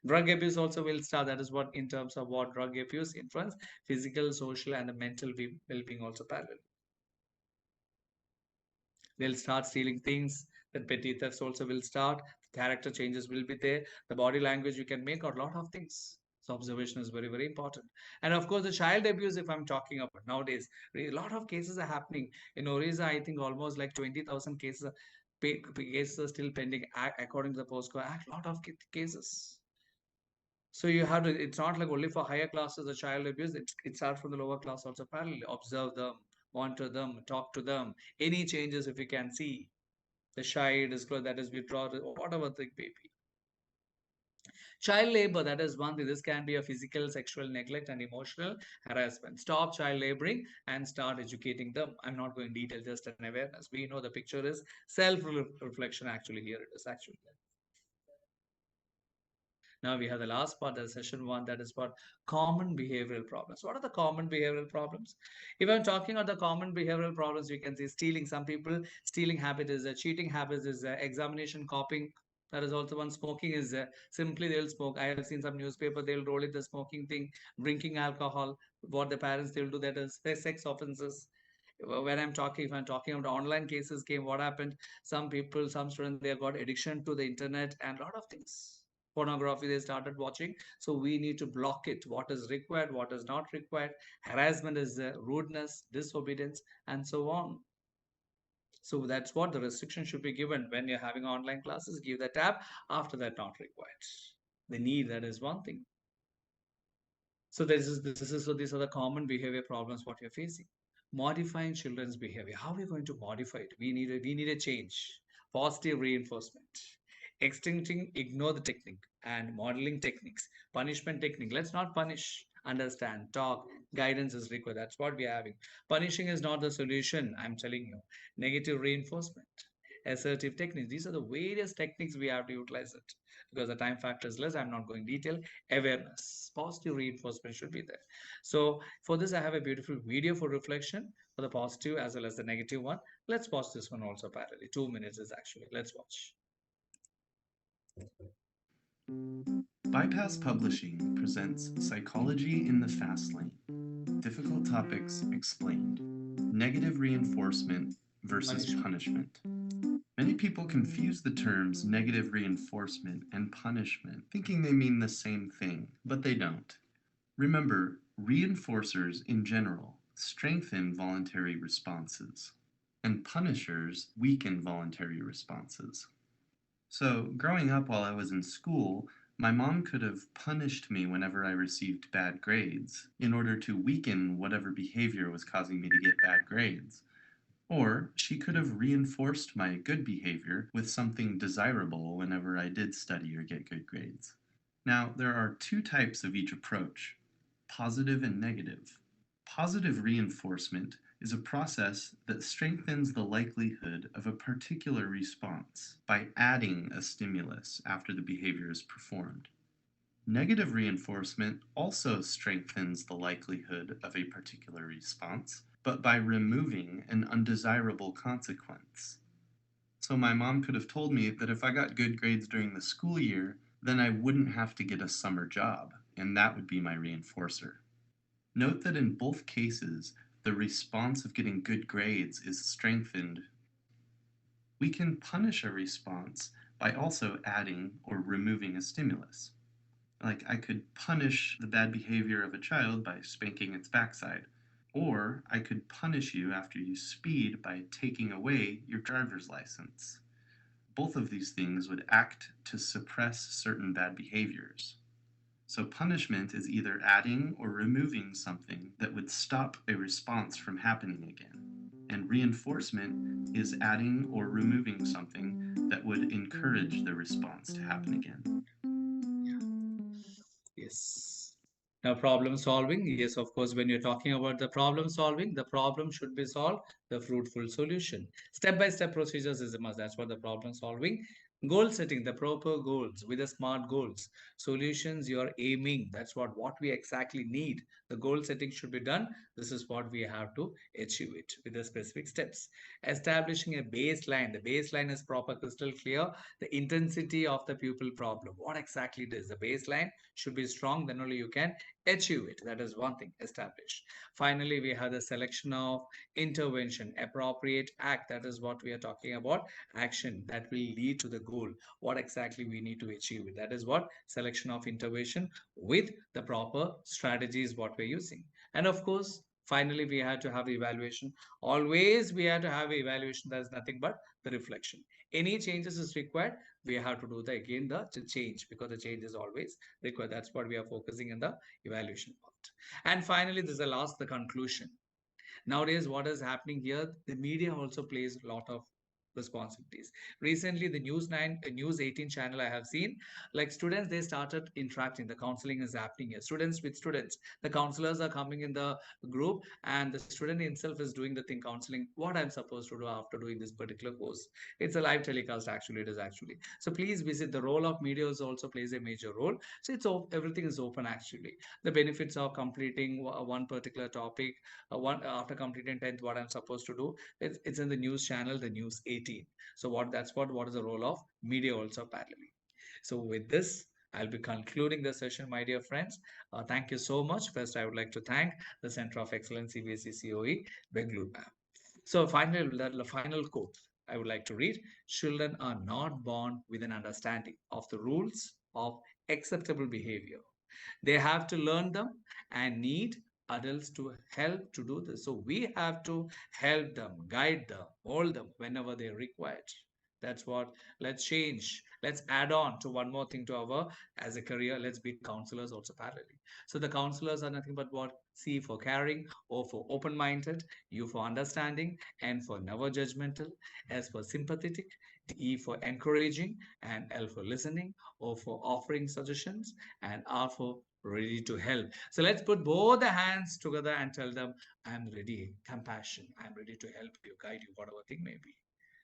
Drug abuse also will start. That is what in terms of what drug abuse influence physical, social, and the mental well-being also parallel. They'll start stealing things. That petty thefts also will start. Character changes will be there. The body language you can make out a lot of things. So observation is very, very important. And of course, the child abuse, if I'm talking about nowadays, a lot of cases are happening. In Orissa, I think almost like 20,000 cases are still pending according to the POSCO Act. A lot of cases. So you have to, it's not like only for higher classes, the child abuse, it starts from the lower class also parallelly. Observe them, monitor them, talk to them. Any changes if you can see. The shy, disclose, that is withdraw, whatever the baby. Child labor, that is one thing. This can be a physical, sexual neglect and emotional harassment. Stop child laboring and start educating them. I'm not going detail, just an awareness. We know the picture is self-reflection actually here it is actually. Now we have the last part, the session one, that is what common behavioral problems. What are the common behavioral problems? If I'm talking about the common behavioral problems, we can see stealing. Some people stealing habit is cheating habits is examination copying. That is also one. Smoking is simply they'll smoke. I have seen some newspaper, they'll roll it the smoking thing, drinking alcohol. What the parents they'll do, that is sex offenses. When if I'm talking about online cases came, what happened? Some people, some students, they got addiction to the internet and a lot of things. Pornography they started watching. So we need to block it. What is required, what is not required. Harassment is rudeness, disobedience, and so on. So that's what the restriction should be given when you're having online classes. Give the tab. After that, not required. The need, that is one thing. So these are the common behavior problems what you're facing. Modifying children's behavior. How are we going to modify it? We need a change. Positive reinforcement. Extincting, ignore the technique and modeling techniques. Punishment technique. Let's not punish. Understand, talk, guidance is required. That's what we are having. Punishing is not the solution. I'm telling you. Negative reinforcement. assertive techniques. These are the various techniques we have to utilize it. Because the time factor is less, I'm not going detail. Awareness, positive reinforcement should be there. So for this, I have a beautiful video for reflection for the positive as well as the negative one. Let's watch this one also parallelly. 2 minutes is actually. Let's watch. Bypass Publishing presents Psychology in the Fast Lane. Difficult topics explained. Negative reinforcement versus punishment. Many people confuse the terms negative reinforcement and punishment, thinking they mean the same thing, but they don't. Remember, reinforcers in general strengthen voluntary responses, and punishers weaken voluntary responses. So, growing up while I was in school, my mom could have punished me whenever I received bad grades in order to weaken whatever behavior was causing me to get bad grades. Or she could have reinforced my good behavior with something desirable whenever I did study or get good grades. Now, there are two types of each approach, positive and negative. Positive reinforcement is a process that strengthens the likelihood of a particular response by adding a stimulus after the behavior is performed. Negative reinforcement also strengthens the likelihood of a particular response, but by removing an undesirable consequence. So my mom could have told me that if I got good grades during the school year, then I wouldn't have to get a summer job, and that would be my reinforcer. Note that in both cases, the response of getting good grades is strengthened. We can punish a response by also adding or removing a stimulus. Like I could punish the bad behavior of a child by spanking its backside, or I could punish you after you speed by taking away your driver's license. Both of these things would act to suppress certain bad behaviors. So punishment is either adding or removing something that would stop a response from happening again. And reinforcement is adding or removing something that would encourage the response to happen again. Yes. Now, problem solving. Yes, of course, when you're talking about the problem solving, the problem should be solved, the fruitful solution. Step-by-step procedures is a must. That's what the problem solving. Goal setting, the proper goals with the smart goals. Solutions you're aiming. That's what we exactly need. The goal setting should be done. This is what we have to achieve it with the specific steps. Establishing a baseline. The baseline is proper, crystal clear. The intensity of the pupil problem. What exactly it is? The baseline should be strong, then only you can achieve it. That is one thing established. Finally, we have the selection of intervention, appropriate act. That is what we are talking about. Action that will lead to the goal. What exactly we need to achieve it. That is what selection of intervention with the proper strategies what we're using. And of course, finally, we had to have evaluation. Always we had to have evaluation. That's nothing but the reflection. Any changes is required, we have to do the again the change, because the change is always required. That's what we are focusing in the evaluation part. And finally, this is the last, the conclusion. Nowadays, what is happening here, the media also plays a lot of responsibilities. Recently, the News 9, News 18 channel I have seen, like students, they started interacting. The counseling is happening here. Students with students. The counselors are coming in the group, and the student himself is doing the thing counseling. What I'm supposed to do after doing this particular course. It's a live telecast, actually. It is actually. So please visit. The role of media also plays a major role. So everything is open actually. The benefits of completing one particular topic, one after completing 10th, what I'm supposed to do, it's in the news channel, the News 18. So what is the role of media also parallelly. So with this, I'll be concluding the session, my dear friends. Thank you so much. First, I would like to thank the Center of Excellence CBSE COE Bengaluru ma'am. So finally, the final quote I would like to read: children are not born with an understanding of the rules of acceptable behavior. They have to learn them and need adults to help to do this. So we have to help them, guide them, hold them whenever they're required. That's what. Let's change. Let's add on to one more thing to our as a career. Let's be counselors also parallelly. So the counselors are nothing but what? C for caring, O for open-minded, U for understanding, N for never judgmental, S for sympathetic, E for encouraging, and L for listening, O for offering suggestions, and R for ready to help. So let's put both the hands together and tell them, I'm ready, compassion, I'm ready to help you, guide you, whatever thing may be.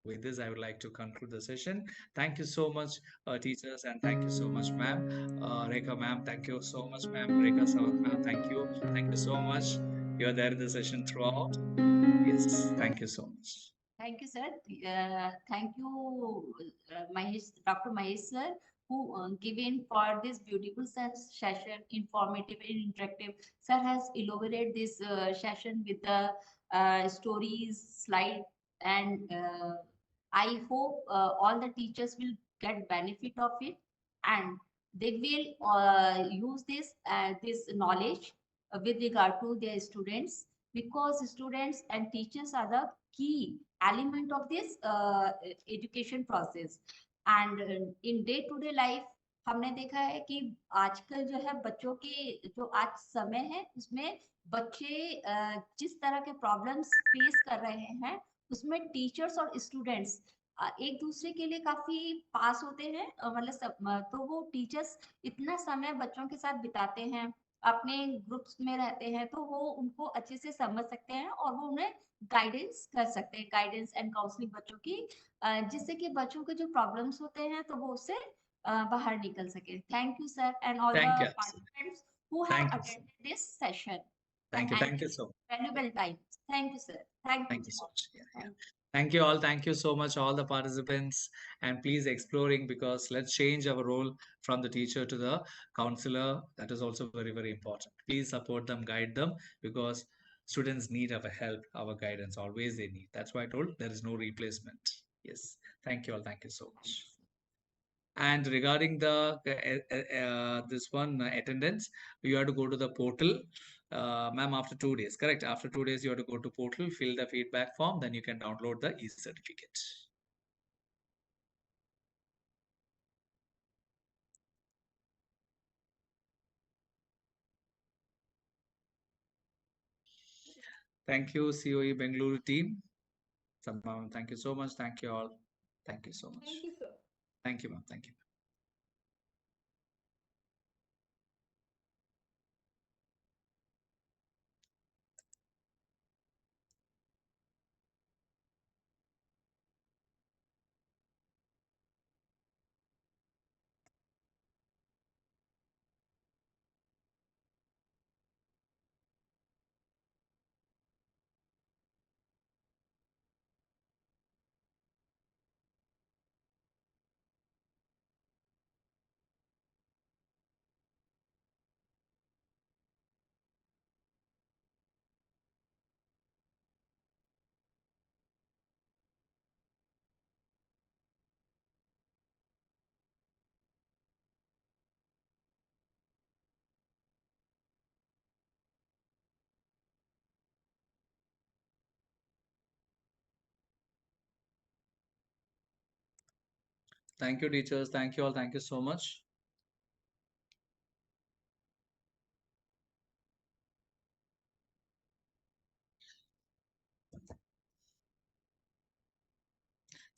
With this, I would like to conclude the session. Thank you so much, teachers, and thank you so much, ma'am. Rekha, ma'am, thank you so much, ma'am. Rekha Sawant, ma'am, thank you. Thank you so much. You are there in the session throughout. Yes, thank you so much. Thank you, sir. Thank you, Mahesh, Dr. Mahesh, sir, who given for this beautiful session, informative and interactive. Sir has elaborated this session with the stories, slide, and I hope all the teachers will get benefit of it, and they will use this knowledge with regard to their students, because students and teachers are the key element of this education process. And in day to day life हमने देखा है कि आजकल जो है बच्चों के जो आज समय है उसमें बच्चे जिस तरह के प्रॉब्लम्स फेस कर रहे हैं उसमें टीचर्स और स्टूडेंट्स एक दूसरे के लिए काफी पास होते हैं, मतलब तो वो टीचर्स इतना समय बच्चों के साथ बिताते हैं, अपने ग्रुप्स में रहते हैं, तो वो उनको अच्छे से समझ सकते हैं और वो उन्हें गाइडेंस कर सकते हैं, गाइडेंस एंड काउंसलिंग बच्चों की, जिससे कि बच्चों के जो प्रॉब्लम्स होते हैं तो वो उससे बाहर निकल सके. Thank you, sir, and all the Thank you. participants who have Thank you. attended this session. Thank you. Thank you so much. Valuable time. Thank you, sir. Thank Thank you. you so much. Yeah, yeah. Thank you. Thank you all. Thank you so much, all the participants. And please exploring, because let's change our role from the teacher to the counselor. That is also very, very important. Please support them, guide them, because students need our help, our guidance. Always they need. That's why I told there is no replacement. Yes. Thank you all. Thank you so much. And regarding the this one attendance, you have to go to the portal, ma'am, after 2 days. Correct. After 2 days, you have to go to portal, fill the feedback form, then you can download the e-certificate. Thank you, COE Bengaluru team. Ma'am, thank you so much. Thank you all. Thank you so much. Thank you, sir. Thank you, ma'am. Thank you. Thank you, teachers. Thank you all. Thank you so much.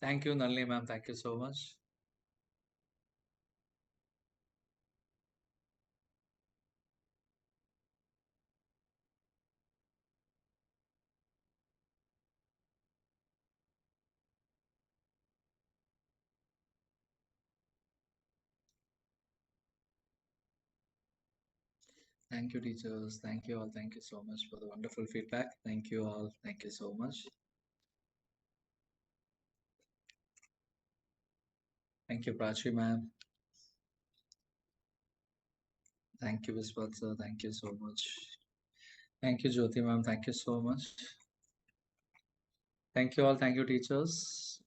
Thank you, Nalini ma'am. Thank you so much. Thank you, teachers. Thank you all. Thank you so much for the wonderful feedback. Thank you all. Thank you so much. Thank you, Prachi ma'am. Thank you, Viswat sir. Thank you so much. Thank you, Jyoti ma'am. Thank you so much. Thank you all. Thank you, teachers.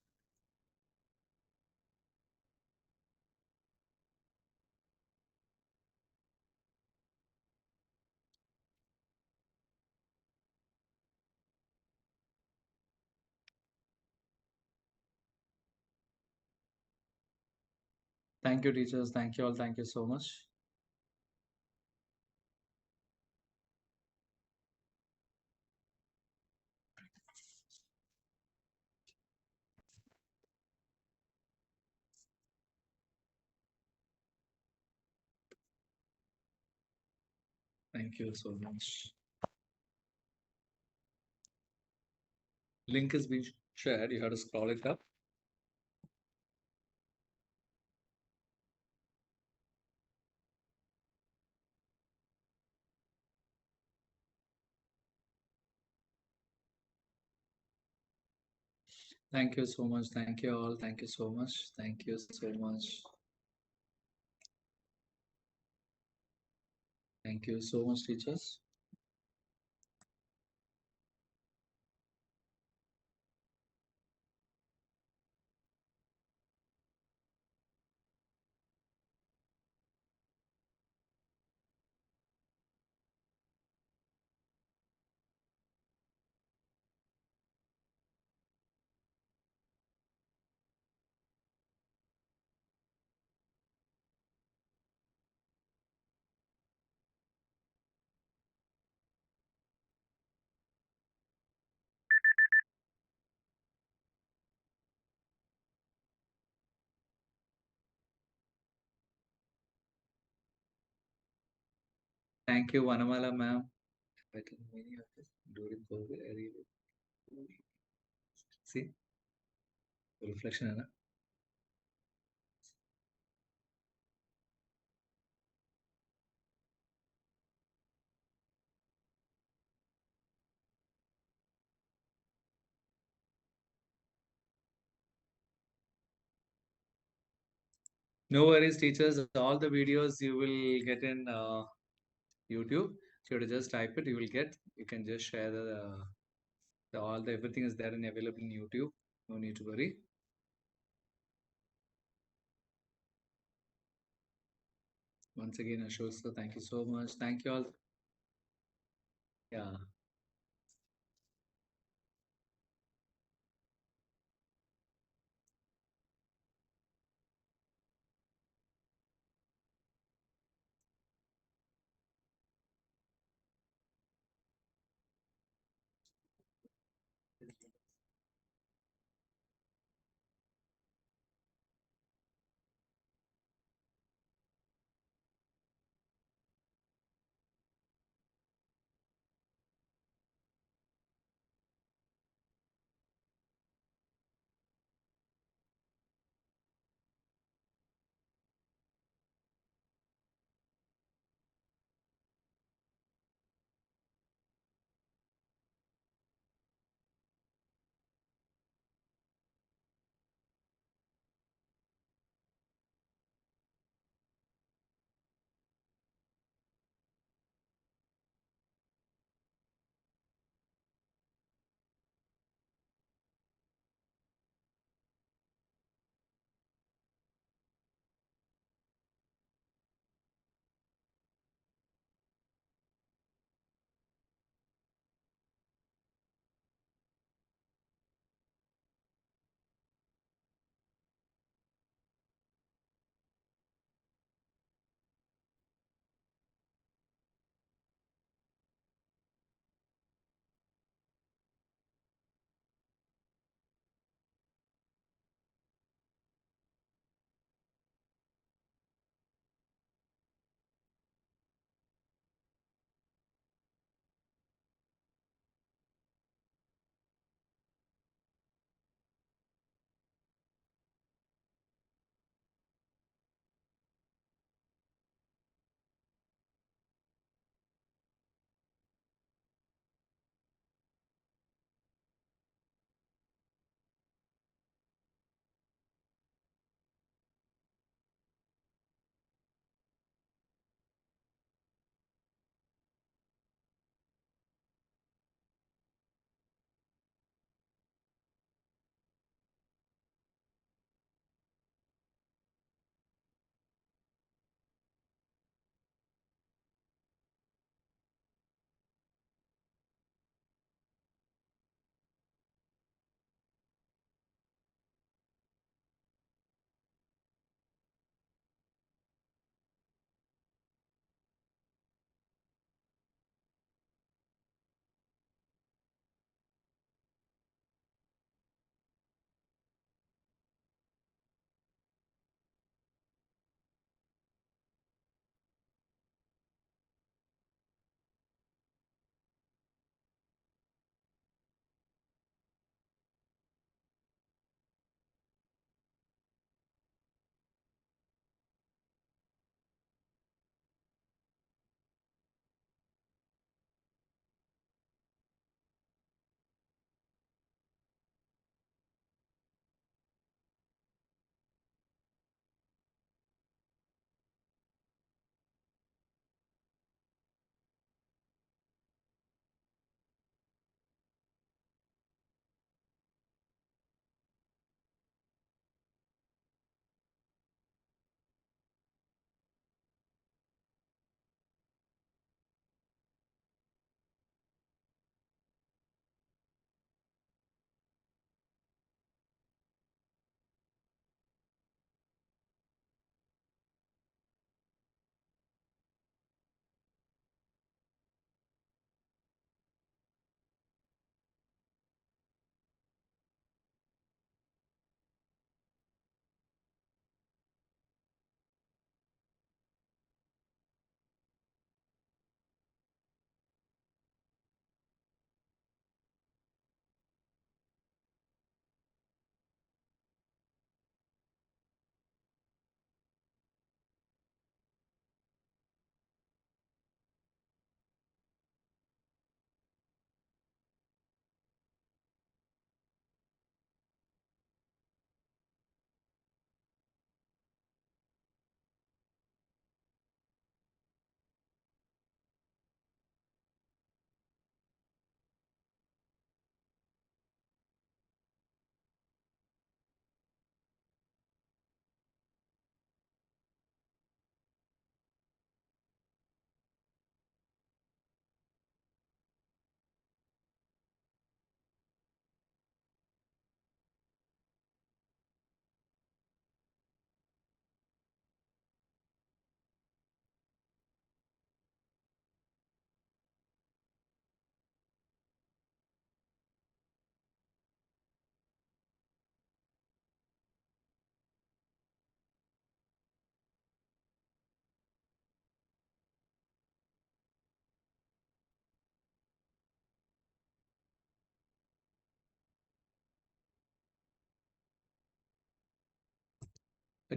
Thank you, teachers. Thank you all. Thank you so much. Thank you so much. Link is being shared. You have to scroll it up. Thank you so much. Thank you all. Thank you so much. Thank you so much. Thank you so much, teachers. Thank you, Vanamala ma'am. I think many of us during COVID, I really see reflection. Hai na? No worries, teachers. All the videos you will get in YouTube. So you have to just type it. You will get. You can just share the all the everything is there and available in YouTube. No need to worry. Once again, Ashok sir, thank you so much. Thank you all. Yeah.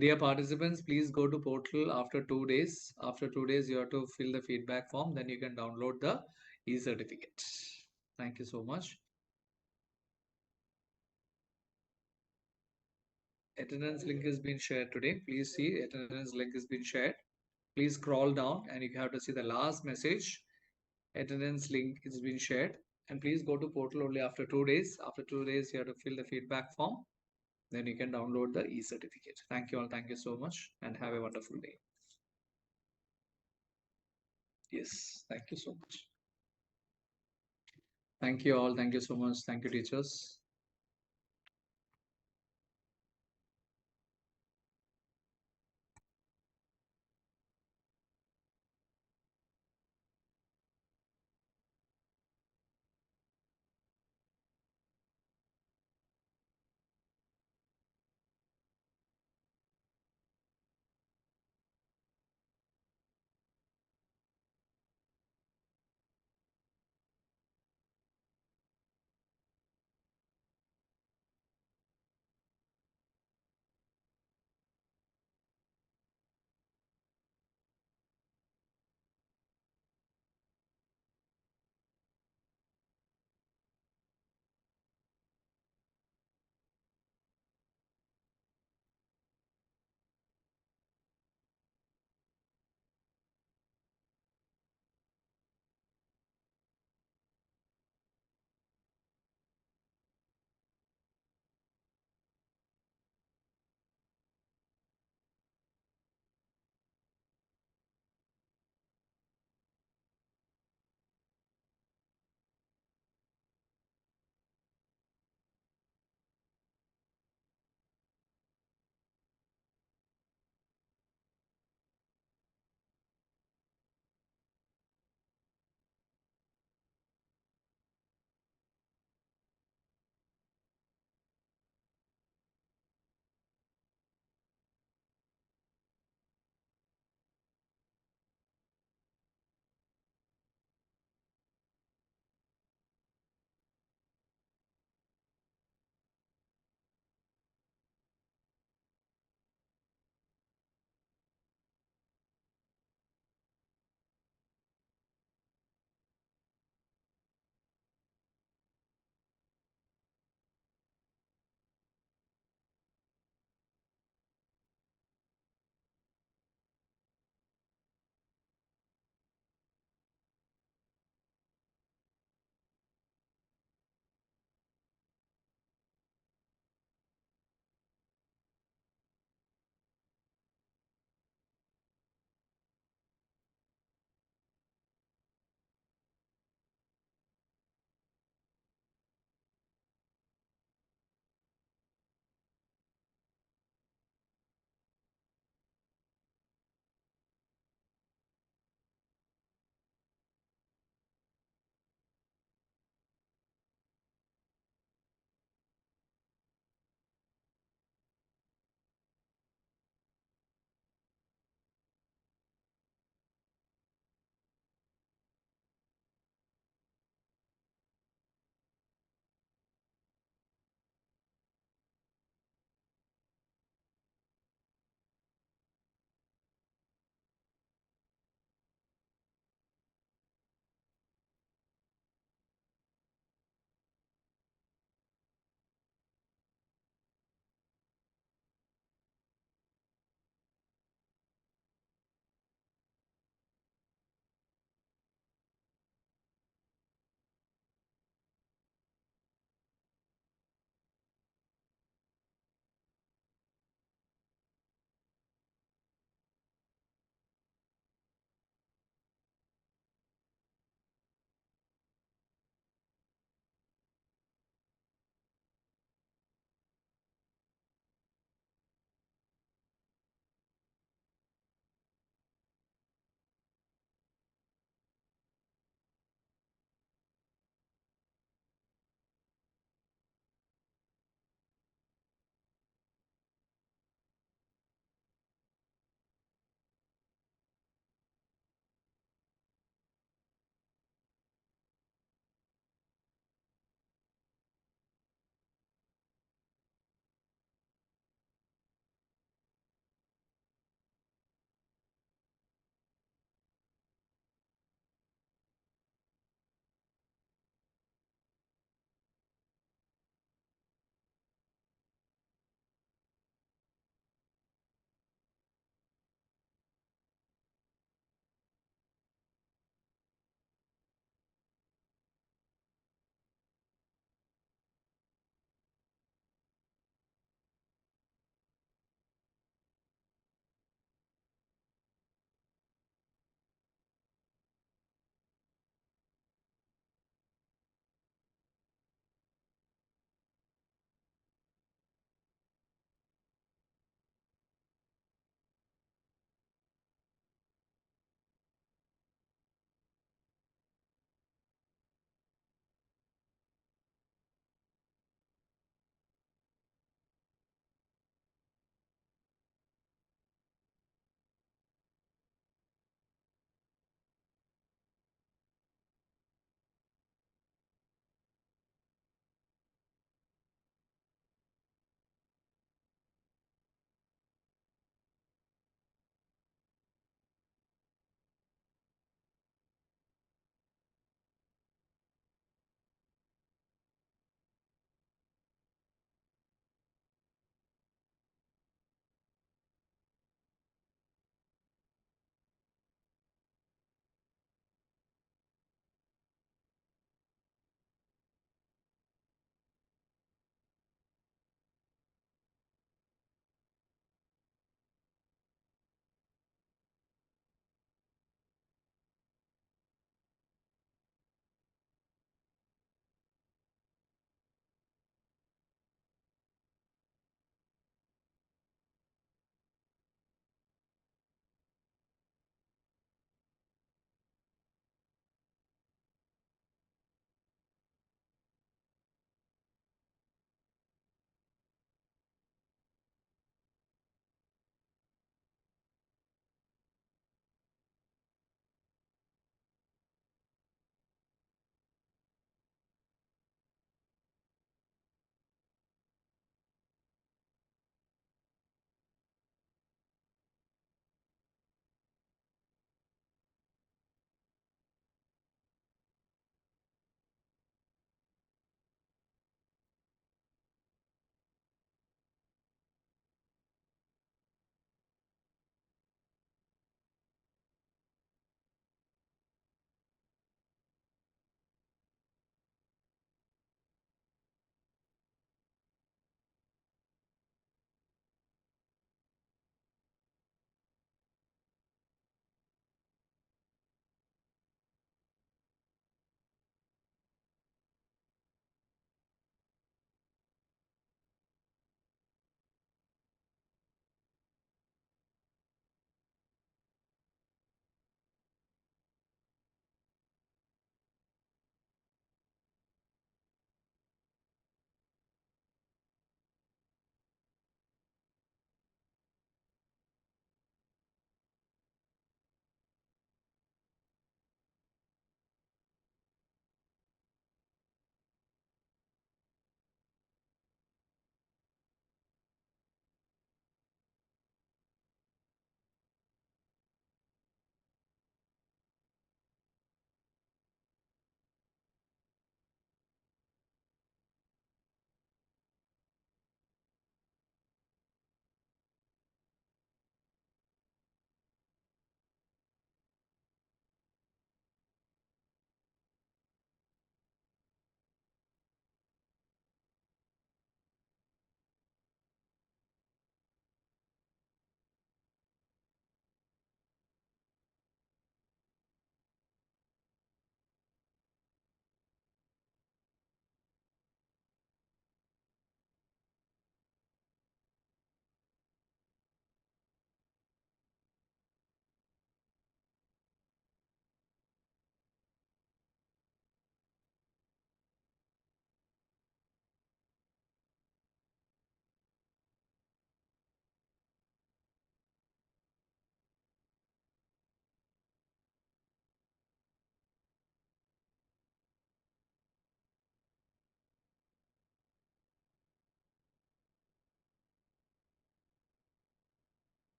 Dear participants, please go to portal after 2 days. After 2 days, you have to fill the feedback form. Then you can download the e-certificate. Thank you so much. Attendance link has been shared today. Please see attendance link has been shared. Please scroll down and you have to see the last message. Attendance link has been shared. And please go to portal only after 2 days. After 2 days, you have to fill the feedback form. Then you can download the e-certificate. Thank you all. Thank you so much and have a wonderful day. Yes, thank you so much. Thank you all. Thank you so much. Thank you, teachers.